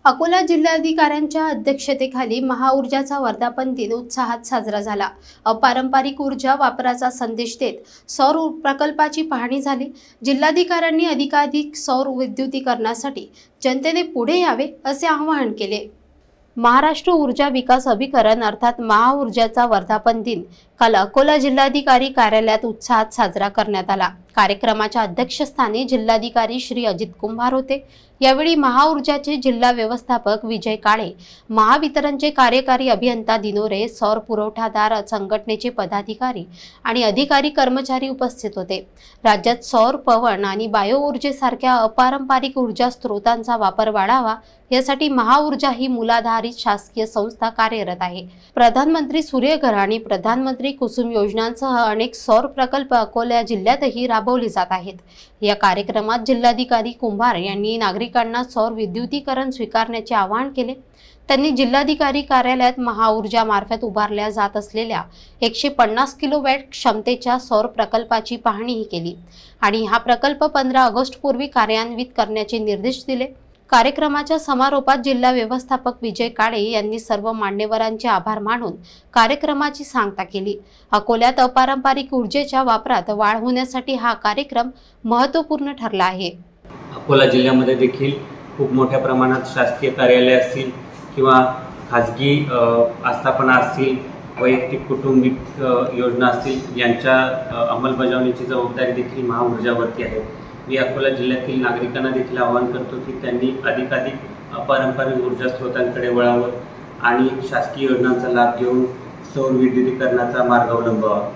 अकोला जिल्हाधिकाऱ्यांच्या अध्यक्षतेखाली महाऊर्जाचा वर्धापन दिन उत्साहात साजरा झाला। अपारंपरिक ऊर्जा वापराचा संदेश देत सौर प्रकल्पाची पाहणी झाली। जिल्हाधिकाऱ्यांनी अधिकाधिक सौर विद्युतीकरणासाठी जनतेने पुढे यावे असे आवाहन केले। महाराष्ट्र ऊर्जा विकास अभिकरण अर्थात महाऊर्जाचा वर्धापन दिन काल अकोला जिल्हाधिकारी कार्यालयात उत्साहात साजरा करण्यात आला। कार्यक्रमाच्या अध्यक्षस्थानी जिल्हाधिकारी श्री अजित कुंभार होते। यावेळी महाऊर्जाचे जिल्हा व्यवस्थापक विजय काळे, महावितरणचे कार्यकारी अभियंता दिनोरे, सौर पुरवठादार संघटनेचे पदाधिकारी आणि अधिकारी कर्मचारी उपस्थित होते। राज्यात सौर, पवन आणि बायो ऊर्जेसारख्या अपारंपरिक ऊर्जा स्रोतांचा वापर वाढावा यासाठी महाऊर्जा ही मूलाधारित शासकीय संस्था कार्यरत आहे। प्रधानमंत्री सूर्यघर आणि प्रधानमंत्री कुसुम योजनांसह अनेक सौर प्रकल्प अकोला जिल्ह्यातही राबवले जात आहेत। या कार्यक्रमात जिल्हाधिकारी कुंभार यांनी नागरिकांना सौर विद्युतीकरण स्वीकारण्याचे आवाहन केले। त्यांनी जिल्हाधिकारी कार्यालयात महाऊर्जा मार्फत उभारल्या जात असलेल्या 150 किलोवॅट क्षमतेच्या सौर प्रकल्पाची पाहणीही केली आणि हा प्रकल्प 15 ऑगस्ट पूर्वी कार्यान्वित करण्याचे निर्देश दिले। कार्यक्रमाच्या समारोपात जिल्हा व्यवस्थापक विजय काळे यांनी सर्व मान्यवरांचे आभार मानून कार्यक्रमाची सांगता केली। अकोल्यात अपारंपरिक ऊर्जेच्या वापरात वाढ होण्यासाठी हा कार्यक्रम महत्त्वपूर्ण ठरला आहे। अकोला जिल्ह्यामध्ये देखील खूप मोठ्या प्रमाणात शासकीय कार्यालय असतील किंवा खाजगी आस्थापना असतील, वैयक्तिक कुटुंबिक योजना असतील, यांच्या अंमलबजावणीची जबाबदारी देखील महाऊर्जावरती आहे। मी अकोला जिल्ह्यातील नागरिकांना देखील आवाहन करतो की त्यांनी अधिकाधिक अपारंपरिक ऊर्जा स्रोतांकडे वळावं आणि शासकीय योजनांचा लाभ घेऊन सौर विद्युतीकरणाचा मार्ग अवलंबावा।